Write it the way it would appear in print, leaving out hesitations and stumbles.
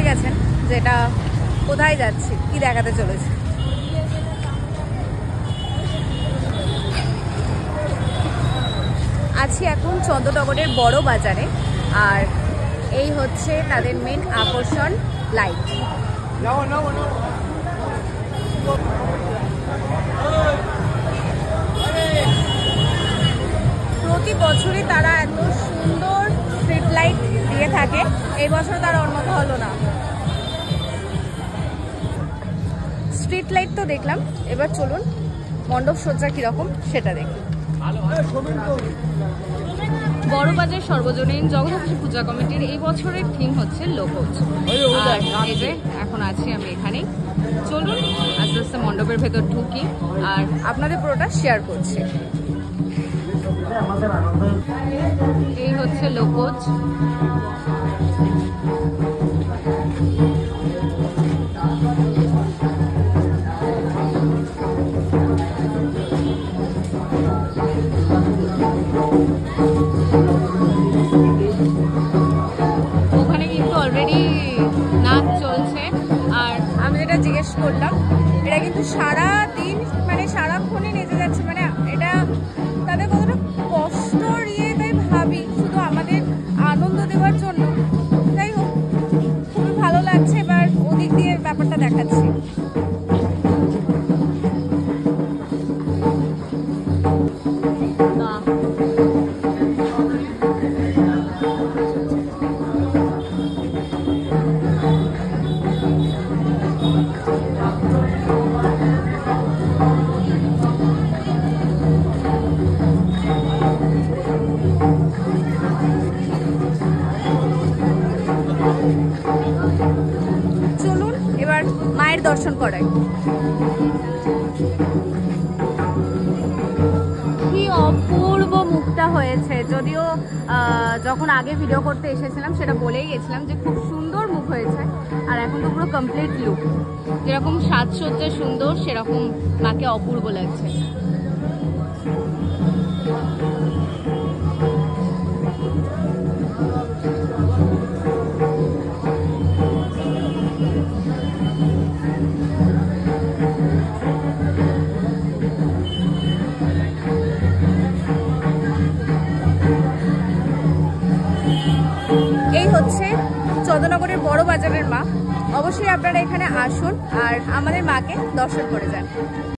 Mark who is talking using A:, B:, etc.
A: পেয়ে গেছেন যেটা কোথায় যাচ্ছি, কি দেখাতে চলেছে। আছি এখন চন্দ্রনগরের বড় বাজারে, আর এই হচ্ছে তাদের মেন আকর্ষণ লাইট। প্রতি বছরই তারা এত সুন্দর স্ট্রিট লাইট দিয়ে থাকে, এই বছর তারা ওর মতো হলো না। স্ট্রিট লাইট তো দেখলাম, এবার চলুন মণ্ডপ সজ্জা কিরকম সেটা দেখি। বড়বাজার সর্বজনীন জগদ্ধাত্রী পূজা কমিটির এই বছরের থিম হচ্ছে লোকজ। আর এই যে এখন আছি আমি এখানে, চলুন আস্তে আস্তে মণ্ডপের ভেতর ঢুকি আর আপনাদের পুরোটা শেয়ার করছি। এই হচ্ছে লোকজ। ওখানে কিন্তু অলরেডি নাচ চলছে, আর আমি যেটা জিজ্ঞেস করলাম এটা কিন্তু সারা দিন মানে সারাক্ষণই নেচে যাচ্ছে, মানে এটা তাদের কতটা কষ্ট নিয়ে তাই ভাবি, শুধু আমাদের আনন্দ দেওয়ার জন্য। যাই হোক, খুবই ভালো লাগছে। এবার ওদিক দিয়ে ব্যাপারটা দেখাচ্ছি। চলুন এবার মায়ের দর্শন করাই। কি অপূর্ব মুখটা হয়েছে, যদিও যখন আগে ভিডিও করতে এসেছিলাম সেটা বলেই গেছিলাম যে খুব সুন্দর মুখ হয়েছে। আর এখন তো পুরো কমপ্লিট লুক, যেরকম সাজসজ্জা সুন্দর সেরকম মাকে অপূর্ব লাগছে। এই হচ্ছে চন্দ্রনগরের বড় বাজারের মা। অবশ্যই আপনারা এখানে আসুন আর আমাদের মাকে দর্শন করে যান।